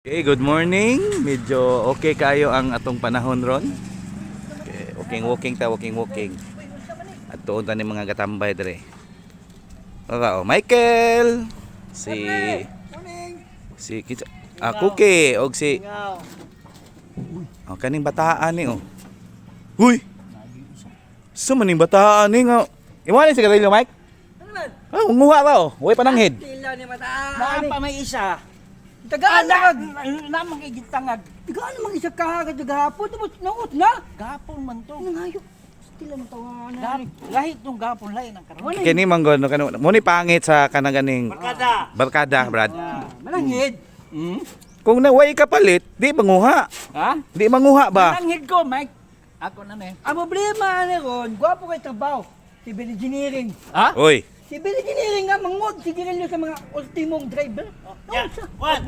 Okay, good morning. Medyo okay kayo ang atong panahon ron. Okay, walking. At tuon ta ni mga gatambay dire. Oh, Michael. Si Cookie og si kaning bataan ni oh. Huy. Sumaning bataan ni nga. Iwala si Garillo, Mike. Oh, nguha ba oh. Way pananghid. Tila ni mataan. Pa may isa. Tagaan na. Namang igitangag. Tagaan naman isa kahagad gahapon. Tapos naot na. Gapon man to. Nangayo. Tila mo tawanan. Lahit nung gapon lain ang karon. Kini manggon no kanu. Mo ni pangit sa kanaganing barkada, Brad. Malangid. Kung naway ka palit, di manguha. Ha? Di manguha ba? Mananghid ko, Mike. Ako na eh. Ang problema ni Ron, gwapo kay trabaho. Civil engineering. Ha? Oy. Civil engineering nga mangod sigirilyo sa mga ultimong driver. What?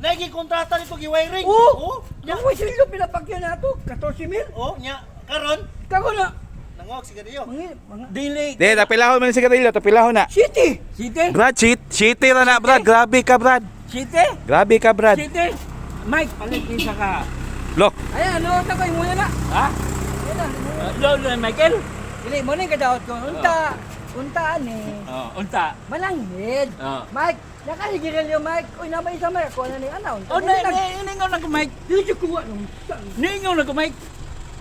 Lagi kontrata nito giwiring. Oo. Yang way silo pinapakyan nato 14,000. Oh, nya karon Kako na. nangok sigarilyo. Mga Dili. Di, tapilahon man si Garillo, tapilahon na. city. City? Brad, cheat ra na, Brad. Grabe ka, Brad. City? Grabe ka, Brad. City? Mike, palit isa ka. Lo, Ayan, ano ta koy muna na. Ha? Ayan na. Michael? Dili mo ni kadaot ko. Unta ni. Oh, unta. Mananghid. Oh. Mike, nakaligirilyo Mike. Uy, namay isa Mike. Ako na ni Ana. Oh, ningaw na ko, Mike. Dili ko kuha nung. Ningaw na ko, Mike.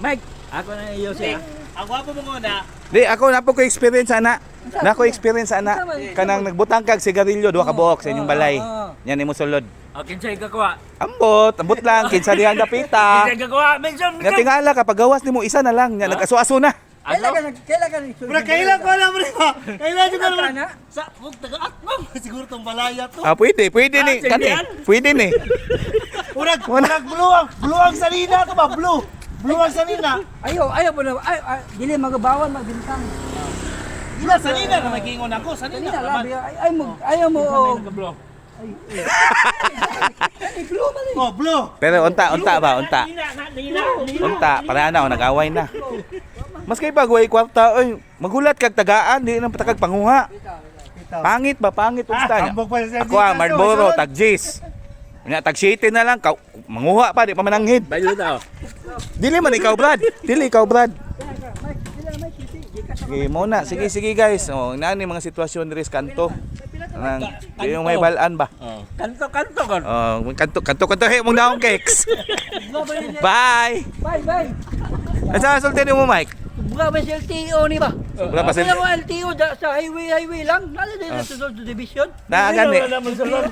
Mike, ako na iyo siya. Ang gwapo mo muna. di ako na po ko experience ana. Na ko experience ana. Kanang nagbutang kag sigarilyo duha ka buok sa inyong balay. Yan imo sulod. O, kinsay ka kuha. Ambot lang kinsa diha dapita. Kinsay ka kuha. Mention Nga tingala ka pagawas nimo isa na lang, nya nag-aso-aso na. Kailan ka ni. Bro, kailan ko alam rin mo. Kailan ko Kailan alam. na? Sa huwag taga-at mo. Siguro tong balaya to. Ah, pwede ni. sige Kani. yan. Pwede ni. Urag blue ang salina to ba? Blue ang salina. Ayaw po na. Dili magabawan magbintang. Ila salina na magingon ako. Salina Kanina naman. labi. Ayaw mo. Blue. Blue man. Oh, blue. Pero unta ba? Unta. Nila. Unta, para na nag-away na. Mas kay bagway kwarta, oy, magulat kag tagaan, di nang patakag panguha. Pangit unsta nya. Ako Marlboro tagjis. Nya tag city na lang manguha pa di pa mananghid. Bayo daw. Dili man ikaw, Brad. Sige muna, sige guys. Oh, nani mga sitwasyon diri sa kanto. Nang yung may balaan ba? Kanto kon. Oh, kanto hey mong daong cakes. Bye. Bye. Asa sulti mo, Mike? Buka ba si LTO ni ba? Wala pa Kailan mo LTO sa highway lang? Nala din sa division? Na gani. Wala mo sulod.